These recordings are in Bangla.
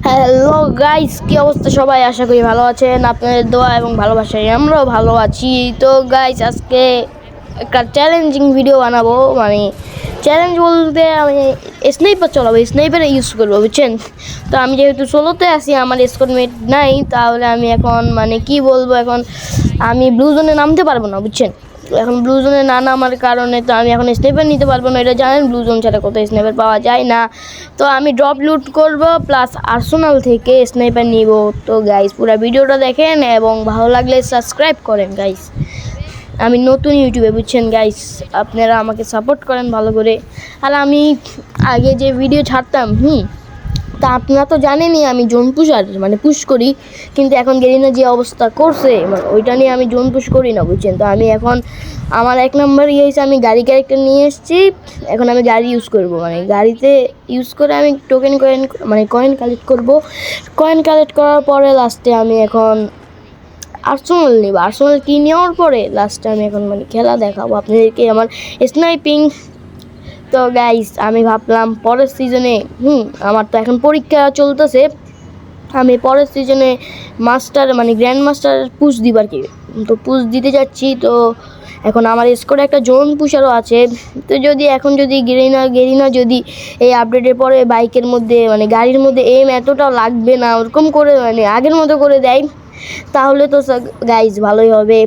হ্যালো গাইস, কি অবস্থা সবাই? আশা করি ভালো আছেন। আপনাদের দোয়া এবং ভালোবাসায় আমরাও ভালো আছি। তো গাইস, আজকে একটা চ্যালেঞ্জিং ভিডিও বানাবো। মানে চ্যালেঞ্জ বলতে আমি স্নাইপার চালাবো, স্নাইপার ইউজ করবো, বুঝছেন? তো আমি যেহেতু সোলোতে আছি, আমার স্কোয়াডমেট নাই, তাহলে আমি এখন মানে কি বলবো, এখন আমি ব্লু জোনে নামতে পারবো না, বুঝছেন? এখন ব্লু জোনে না নামার কারণে তো আমি এখন স্নাইপার নিতে পারবো না। এটা জানেন, ব্লু জোন ছাড়া কোথাও স্নাইপার পাওয়া যায় না। তো আমি ড্রপ লুট করব প্লাস আর্সেনাল থেকে স্নাইপার নিব। তো গাইস, পুরো ভিডিওটা দেখেন এবং ভালো লাগলে সাবস্ক্রাইব করেন গাইস। আমি নতুন ইউটিউবে, বুঝছেন গাইস, আপনারা আমাকে সাপোর্ট করেন ভালো করে। আর আমি আগে যে ভিডিও ছাড়তাম তা আপনারা তো জানেনই, আমি জোন পুষার মানে পুশ করি, কিন্তু এখন গেরিনা যে অবস্থা করছে মানে ওইটা নিয়ে আমি জোন পুশ করি না, বুঝছেন? তো আমি এখন আমার এক নম্বর হয়েছে, আমি গাড়ি ক্যারেক্টার নিয়ে এসেছি। এখন আমি গাড়ি ইউজ করব, মানে গাড়িতে ইউজ করে আমি কয়েন মানে কয়েন কালেক্ট করব। কয়েন কালেক্ট করার পরে লাস্টে আমি এখন আর্সেনাল নেব। আর্সেনাল কি নেওয়ার পরে লাস্টে আমি এখন মানে খেলা দেখাবো আপনাদেরকে আমার স্নাইপিং। তো গাইস, আমি ভাবলাম পরের সিজনে আমার তো এখন পরীক্ষা চলতেছে, আমি পরের সিজনে মাস্টার মানে গ্র্যান্ড মাস্টার পুশ দিবার কি, তো পুশ দিতে যাচ্ছি। তো এখন আমার স্কোরে একটা জোন পুশারও আছে। তো যদি গেরিনা যদি এই আপডেটের পরে বাইকের মধ্যে মানে গাড়ির মধ্যে এম এতটা লাগবে না, ওরকম করে মানে আগের মতো করে দেয়, তাহলে তো গাইস ভালোই হবে।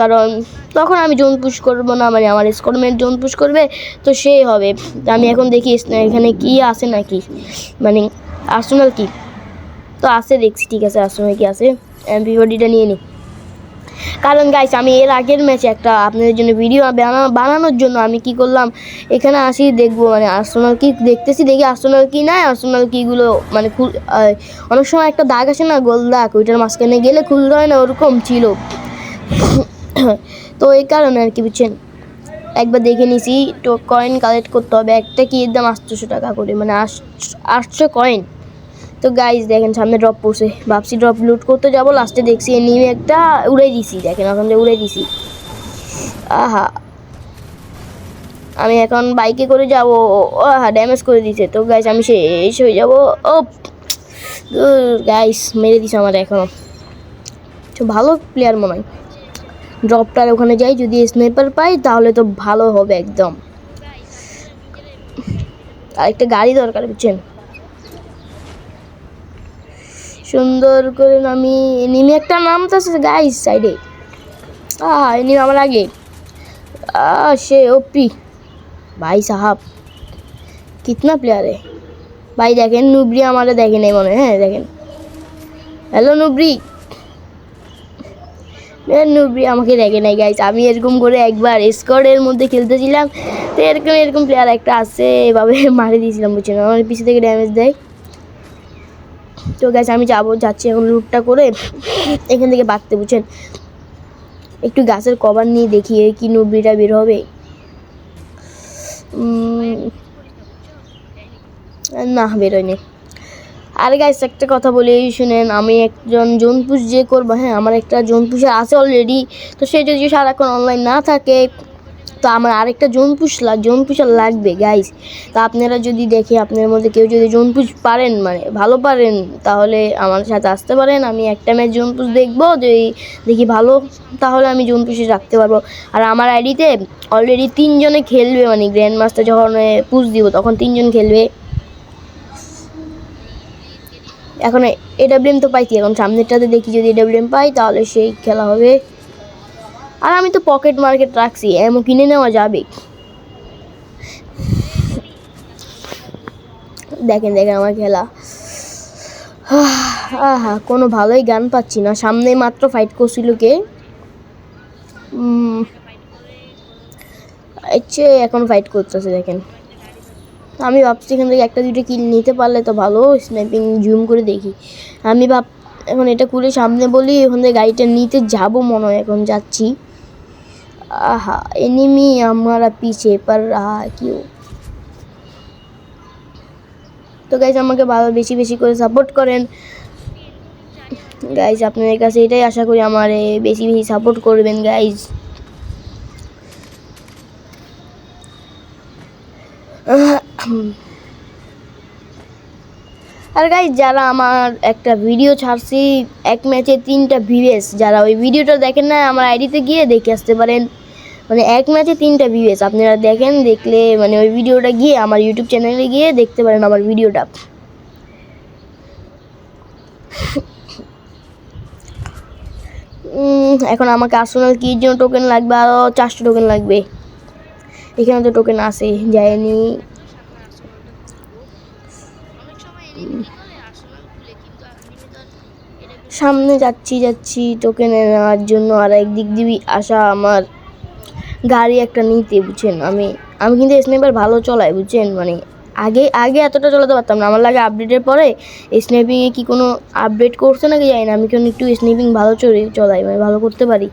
কারণ তখন আমি জোন পুশ করবো না, মানে আমার স্কোরমেন্ট জোন পুশ করবে, তো সেই হবে। আমি এখন দেখি এখানে কি আছে নাকি, মানে আর্সেনাল কি তো আছে, দেখছি। ঠিক আছে, আর্সেনাল কি আছে, এমপি40টা নিয়ে নিই। কারণ গাইস, আমি এর আগের ম্যাচে একটা আপনাদের জন্য ভিডিও বানানোর জন্য আমি কি করলাম, এখানে আসি দেখবো মানে আর্সেনাল কি দেখতেছি, দেখি আর্সেনাল কি নাই, আর্সেনাল কিগুলো মানে অনেক সময় একটা দাগ আসে না, গোল দাগ, ওইটার মাঝখানে গেলে খুলতে হয় না, ওরকম ছিল। তো এই কারণে আর কি, বুঝছেন, একবার দেখে নিছি। তো কয়েন কালেক্ট করতে হবে, একটা কি দাম 800 টাকা করে, মানে 800 কয়েন। তো গাইজ দেখেন, সামনে ড্রপ পড়ছে, ভাবছি ড্রপ লুট করতে যাবো, লাস্টে দেখছি এনিমি একটা উড়াই দিছি। দেখেন, ওখান থেকে উড়াই দিছি। আহা, আমি এখন বাইকে করে যাবো। আহা, ড্যামেজ করে দিছে। তো গাইজ আমি শেষ হয়ে যাবো। ও গাইজ, মেরে দিছে আমার এখনো। তো ভালো প্লেয়ার মনে হয়। ড্রপটার ওখানে যাই, যদি স্নাইপার পাই তাহলে তো ভালো হবে একদম। আরেকটা গাড়ি দরকার, বুঝছেন? সুন্দর করে নেমে একটা নামতেছে গাইস সাইডে। এনিমি আমার আগে। সে ওপি ভাই সাহাব, কিতনা প্লেয়ার है ভাই। দেখেন, নুবরি আমারে দেখে নেই মনে হয়। হ্যাঁ দেখেন, হ্যালো নুবরি। নুবরি আমাকে দেখে নাই গাইস। আমি এরকম করে একবার স্কোয়াডের মধ্যে খেলতেছিলাম, তো এরকম প্লেয়ার একটা আছে, এভাবে মারে দিয়েছিলাম, বুঝছেন? আমার পিছু থেকে ড্যামেজ দেয়। তো গাইস, আমি যাচ্ছি এখন লুটটা করে এখান থেকে বাঁকতে, বুঝছেন? একটু গাছের কভার নিয়ে দেখি কি নুবরিটা বের হবে। না, বেরোয়নি। আর গাইস, একটা কথা বলি শুনেন, আমি একজন জোনপুষ যে করবো, হ্যাঁ আমার একটা জোনপুষা আছে অলরেডি। তো সে যদি সারাক্ষণ অনলাইন না থাকে, তো আমার আরেকটা জোনপুষার লাগবে গাইস। তা আপনারা যদি দেখে আপনার মধ্যে কেউ যদি জোনপুষ পারেন, মানে ভালো পারেন, তাহলে আমার সাথে আসতে পারেন। আমি একটা ম্যাচ জোনপুষ দেখবো, যদি দেখি ভালো, তাহলে আমি জোনপুষে রাখতে পারবো। আর আমার আইডিতে অলরেডি 3 জনে খেলবে, মানে গ্র্যান্ড মাস্টার যখন পুশ দিব তখন 3 জন খেলবে। এখন এডাব্লিউএম তো পাইছি, এখন সামনেরটাতে দেখি যদি এডাব্লিউএম পাই তাহলে সেই খেলা হবে। আর আমি তো পকেট মার্কেট রাখছি, এমন কিনে নেওয়া যাবে। দেখেন আমার খেলা। কোনো ভালোই গান পাচ্ছি না। সামনে মাত্র ফাইট করছিল কে, এখন ফাইট করতেছে। দেখেন, আমি ভাবছি এখান থেকে একটা দুটো কিল নিতে পারলে তো ভালো। স্নাইপিং জুম করে দেখি। আমি এখন এটা খুলে সামনে বলি, ওখান থেকে গাড়িটা নিতে যাবো মনে হয়, এখন যাচ্ছি। এনিমি हमारा पीछे पर रहा क्यों। তো গাইজ, আমাকে বেশি বেশি করে সাপোর্ট করেন গাইজ। আপনাদের কাছে এটাই আশা করি, আমার বেশি বেশি সাপোর্ট করবেন গাইজ। আর গাইস যারা আমার একটা ভিডিও ছাড়ছি 1 ম্যাচে 3টা ভিএস, যারা ওই ভিডিওটা দেখেন না আমার আইডিতে গিয়ে দেখে আসতে পারেন। মানে 1 ম্যাচে 3টা ভিএস আপনারা দেখেন, দেখলে মানে ওই ভিডিওটা গিয়ে আমার ইউটিউব চ্যানেলে গিয়ে দেখতে পারেন আমার ভিডিওটা। এখন আমাকে আর্সেনাল কি জন্য টোকেন লাগবে, আরও 400 টোকেন লাগবে। এখানে তো টোকেন আছে, যায়নি। সামনে যাচ্ছি টোকেন নেওয়ার জন্য, আর একদিক দিয়ে আসা আমার গাড়ি একটা নিতে, বুঝছেন। আমি কিন্তু স্নাইপার ভালো চলাই, বুঝছেন। মানে আগে এতটা চালাতে পারতাম না, আমার লাগে আপডেটের পরে স্নাইপিংয়ে কি কোনো আপডেট করছে নাকি জানি না, আমি কেন একটু স্নাইপিং ভালো চলাই, মানে ভালো করতে পারি।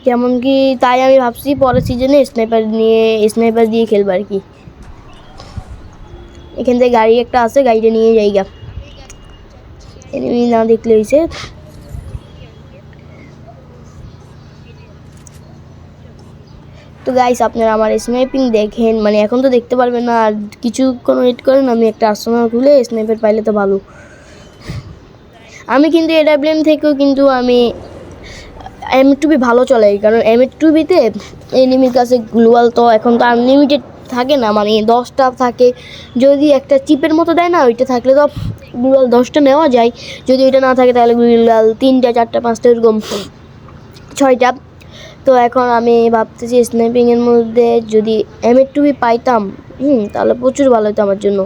যেমন কি তাই আমি ভাবছি পরের সিজনে স্নাইপার দিয়ে খেলবো আর কি। এখান থেকে গাড়ি একটা আছে, গাড়িটা নিয়ে যাই গা, এনিমি না দেখলে হয়েছে। তো গাইস আপনারা আমার স্নাইপিং দেখেন, মানে এখন তো দেখতে পারবেন না, আর কিছুক্ষণ ওয়েট করেন, আমি একটা আর্সেনাল খুলে স্নাইপার পাইলে তো ভালো। আমি কিন্তু এডাব্লিউএম থেকেও কিন্তু আমি M2B ভালো চলে, কারণ M2Bতে এনিমির কাছে গ্লোয়াল তো এখন তো আনলিমিটেড থাকে না, মানে 10টা থাকে। যদি একটা চিপের মতো দেয় না, ওইটা থাকলে তো গ্লোয়াল 10টা নেওয়া যায়। যদি ওইটা না থাকে তাহলে গ্লোয়াল 3টা 4টা 5টা এরকম 6টা। তো এখন আমি ভাবতেছি স্নাইপিংয়ের মধ্যে যদি M2B পাইতাম তাহলে প্রচুর ভালো হতো আমার জন্য।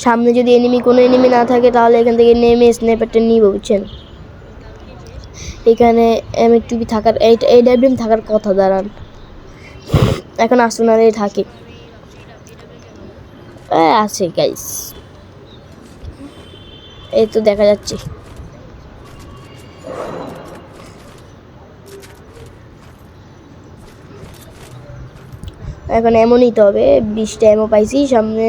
সামনে যদি কোনো এনিমি না থাকে তাহলে এখান থেকে নেমে স্নাইপারটা নিব, বুঝছেন। এখানে M2B থাকার AWM থাকার কথা, দাঁড়ান এখন আর্সেনালে থাকে আছে গাইস, এই তো দেখা যাচ্ছে। এখন এমন নিতে হবে, 20টা এমও পাইছি, সামনে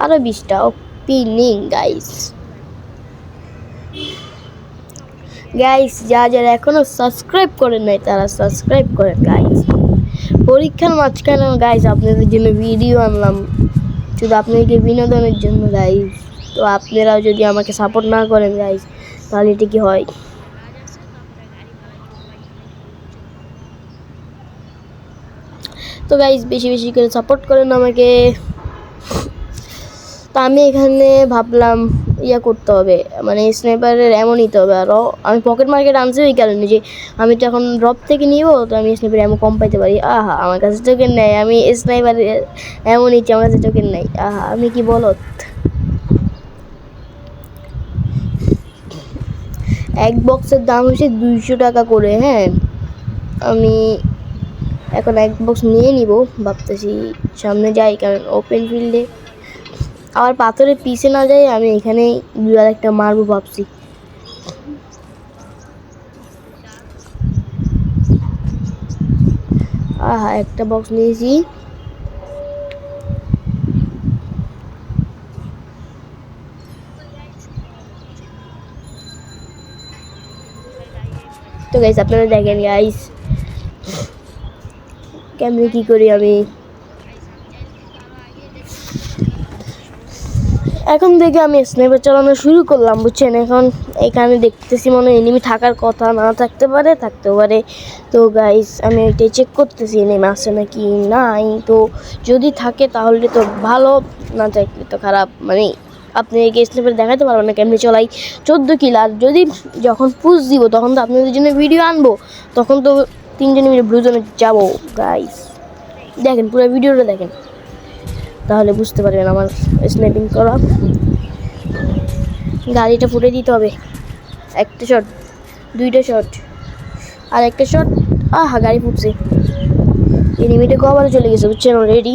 আরো 20টা ওপেনিং গাইস। যারা এখনো সাবস্ক্রাইব করেন নাই তারা সাবস্ক্রাইব করেন গাইস। পরীক্ষার মাঝখানে গাইস আপনাদের জন্য ভিডিও আনলাম, শুধু আপনাদেরকে বিনোদনের জন্য গাইস। তো আপনারাও যদি আমাকে সাপোর্ট না করেন গাইস তাহলে এটা কি হয়। তো গাইস বেশি বেশি করে সাপোর্ট করেন আমাকে। তো আমি এখানে ভাবলাম করতে হবে, মানে স্নাইপারের এমন নিতে হবে। আরও আমি পকেট মার্কেট আনছি ওই কারণে যে আমি তো এখন ড্রপ থেকে নিব, তো আমি স্নাইপার এমন কম পাইতে পারি। আমার কাছে টোকেন নেই, আমি স্নাইপারের এমন নিচ্ছি, আমার কাছে টোকেন নেই। আমি কি বলত। এক বক্সের দাম হচ্ছে 200 টাকা করে। হ্যাঁ, আমি এখন এক বক্স নিয়ে নিব ভাবতেছি, সামনে যাই, কারণ ওপেন ফিল্ডে আবার পাথরের পিছে না যাই, আমি এখানেই দুয়ার একটা মারবো ভাবছি। একটা বক্স নিয়েছি। তো গাইস আপনারা দেখেন গাইস কেমনি কি করি আমি। এখন থেকে আমি স্নাইপার চালানো শুরু করলাম, বুঝছেন। এখন এখানে দেখতেছি মনে এনিমি থাকার কথা, না থাকতেও পারে। তো গাইস আমি ওইটাই চেক করতেছি এনিমি আছে নাকি নাই। তো যদি থাকে তাহলে তো ভালো, না থাকলে তো খারাপ। মানে আপনাদেরকে স্নাইপার দেখাতে পারবো না কেমনি চলাই। 14 কিল, আর যদি যখন পুশ দিব তখন তো আপনাদের জন্য ভিডিও আনবো, তখন তো 3 জনে মিলে ব্লু জোনে যাবো গাইস। দেখেন পুরো ভিডিওটা দেখেন, তাহলে বুঝতে পারবেন আমার স্নাইপিং করা। গাড়িটা ফুটে দিতে হবে, একটা শট, 2টা শট, আর একটা শট। গাড়ি ফুটছে, এনিমিটা কভারে চলে গেছে, বুঝছেন অলরেডি।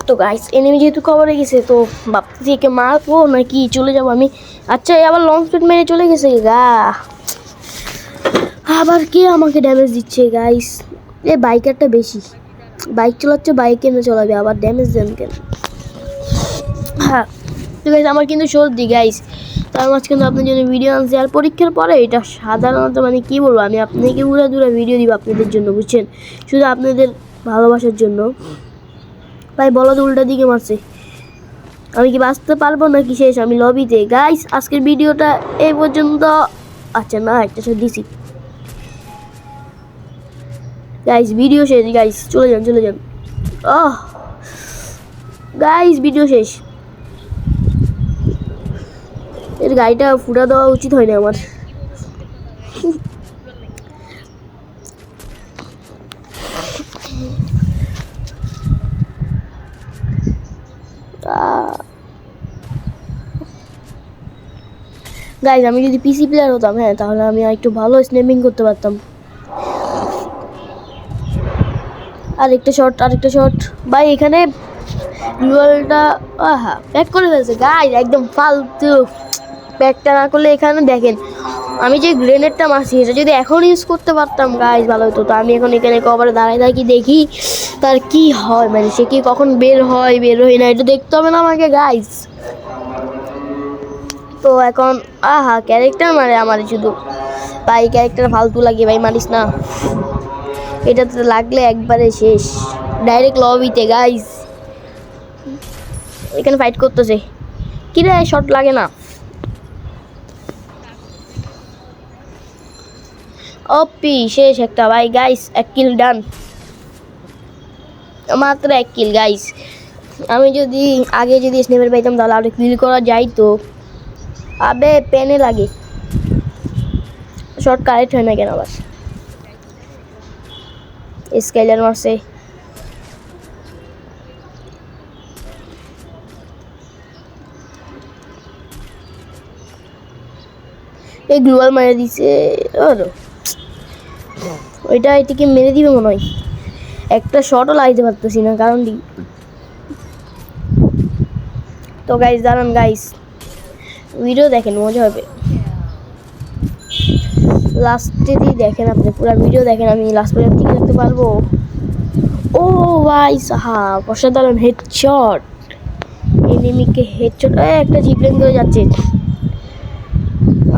তো গাইস এনিমি যেহেতু কভারে গেছে, তো ভাবতেছি একে মারবো নাকি চলে যাবো আমি। আচ্ছা আবার লং স্পিড মেরে চলে গেছে আবার কে আমাকে ড্যামেজ দিচ্ছে গাইস। বাইকারটা বেশি বাইক চালাচ্ছে, বাইক কেন চালাবে, আবার ড্যামেজ দেন কেন। তো গাইস আমার কিন্তু সর্দি গাইস, তো তার মাঝখানে আপনার জন্য ভিডিও আনছি। আর পরীক্ষার পরে এটা সাধারণত মানে কী বলবো, আমি আপনাকে উড়া দুরা ভিডিও দিব আপনাদের জন্য, বুঝছেন, শুধু আপনাদের ভালোবাসার জন্য। ভাই বলো তো উল্টা দিকে মারছে, আমি কি বাঁচতে পারবো নাকি শেষ আমি লবিতে? গাইস আজকের ভিডিওটা এই পর্যন্ত। আচ্ছা না, একটা শট দিছি গাইস, ভিডিও শেষ গাইস, চলে যান। গাইস ভিডিও শেষ। এর গাড়িটা ফুটা দেওয়া উচিত হয়নি আমার। গাইস আমি যদি পিসি প্লেয়ার হতাম, হ্যাঁ, তাহলে আমি একটু ভালো স্ন্যাপিং করতে পারতাম। আরেকটা শট ভাই, এখানে গ্লুয়ালটা প্যাক করে ফেলছে গাইস, একদম ফালতু। প্যাকটা না করলে এখানে দেখেন আমি যে গ্রেনেডটা মারছি, এটা যদি এখন ইউজ করতে পারতাম গাইস ভালো হতো। তো আমি এখন এখানে কভারে দাঁড়ায় থাকি, দেখি তার কি হয়, মানে সে কি কখন বের হয় না, এটা দেখতে হবে না আমাকে গাইস। তো এখন ক্যারেক্টার মারে আমার শুধু, ভাই ক্যারেক্টার ফালতু লাগে ভাই, মারিস না। এটাতে লাগলে একবারে শেষ, ডাইরেক্ট লবিতে গাইস। এখানে ফাইট করতেছে, কি রে শট লাগে না। ওপি শেষ একটা ভাই গাইস, 1 কিল ডান, মাত্র 1 কিল গাইস। আমি যদি আগে স্নেপার পাইতাম তাহলে আরো কিল করা যাইতো। আবে পেনে লাগে, শর্ট কারেক্ট হয় না কেন আবার? স্কেলার মারছে, এই গ্লোয়াল মেরে দিছে। ওইটা এটিকে মেরে দিবে মনে হয়, একটা শটও লাগাইতে পারতেছি না কারণ। তো গাইস দাঁড়ান গাইস, ভিডিও দেখেন মজা হবে, লাস্টে দিয়ে দেখেন, আপনি পুরো ভিডিও দেখেন, আমি লাস্ট পর্যন্ত ঠিক করতে পারবো। ও ভাই সাহাব অসাধারণ হেডশট, এনিমিকে হেডশট। একটা জিপ্লেন করে যাচ্ছে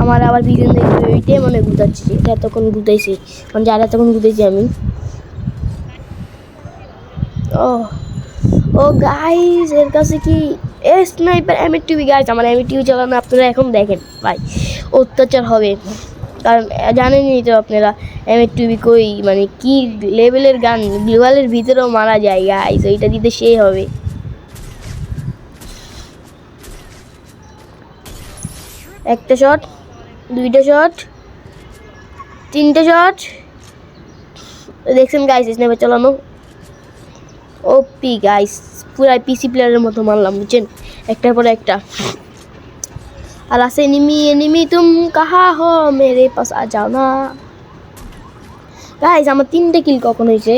আমার, আবার পিছন দেখে ওইটাই মনে গুতাচ্ছি, এটা এতক্ষণ গুতাইছি, মানে যারা এতক্ষণ গুতাইছি আমি। ও গাইস এর কাছে কি স্নাইপার M82 গাইস, আমার M82 চালানো আপনারা এখন দেখেন ভাই, অত্যাচার হবে। কারণ জানেনই তো আপনারা M82 কই, মানে কি লেভেলের গান, গ্লোয়ালের ভিতরেও মারা যায় গাইস, ওইটা দিতে সে হবে। একটা শট, দুইটা শট, তিনটা শট, দেখছেন গাইস স্নাইপার চালানো। ওপি গাইস, পুরা পিসি প্লেয়ারের মতো মারলাম, বুঝছেন, একটার পর একটা। আর আছে এনিমি তুম কাহা হো মেরে পাস আ যাও না। গাইস আমার 3টে কিল কখন হয়েছে,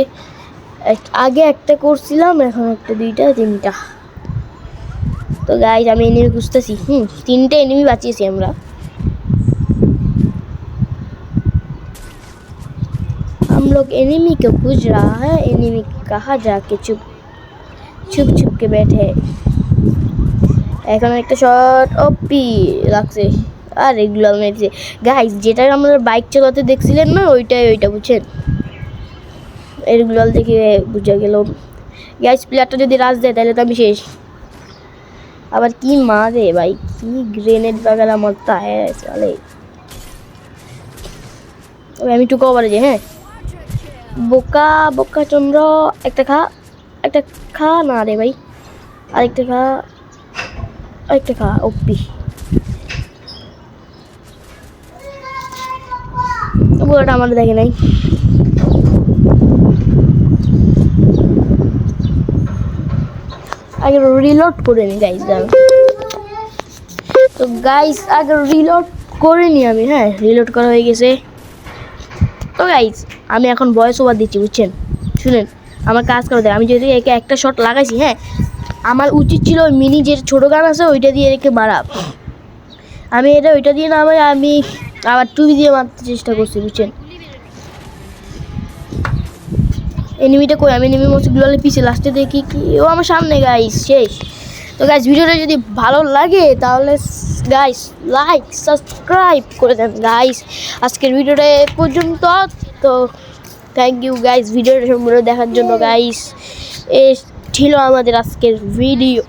আগে একটা করছিলাম, এখন একটা, দুইটা, তিনটা। তো গাইস আমি এনিমি খুঁজতেছি, 3টে এনিমি বাঁচিয়েছি আমরা। हम लोग एनिमी को खोज रहा है, एनिमी कहाँ जाके छुप के बैठे। এখন একটা শট, ওপি লাগছে, আর এগুলো মেরেছে গাইস। যেটা আমরা বাইক চালাতে দেখছিলেন না, ওইটা বুঝছেন, এগুলো দেখে বুঝা গেল গাইস। প্লেয়ারটা যদি রাজ দেয় তাহলে তো আমি শেষ। আবার কি মারে ভাই, কি গ্রেনেড বাগালা মারতা হ্যাঁ চলে। আমি টু কভারে যাই, হ্যাঁ, বোকা চন্দ্র। একটা খা না রে ভাই, আরেকটা খা, ওপি। পুরোটা আমার দেখে নাই। আগে রিলোড করে নি গাইস, তো গাইস আগে রিলোড করে নি আমি, হ্যাঁ রিলোড করা হয়ে গেছে। তো গাইস আমি এখন ভয়েস ওভার দিচ্ছি, বুঝছেন, শুনেন আমার কাজ করে দেয়। আমি যদি একে একটা শট লাগাইছি, হ্যাঁ, আমার উচিত ছিল ওই মিনি যে ছোটো গান আছে ওইটা দিয়ে রেখে মারা, আমি ওইটা দিয়ে না, আমি আবার টুবি দিয়ে মারতে চেষ্টা করছি, বুঝছেন। এনিমিটা কই, আমি এনিমি মধ্যে গ্লোয়ালের পিছে লাস্টে দেখি কি ও আমার সামনে গাইস, শেষ। তো গাইস ভিডিওটা যদি ভালো লাগে তাহলে গাইস লাইক সাবস্ক্রাইব করে দেন গাইস। আজকের ভিডিওটা এ পর্যন্ত। তো থ্যাংক ইউ গাইস ভিডিওটা সম্পূর্ণ দেখার জন্য গাইস। এ ছিল আমাদের আজকের ভিডিও।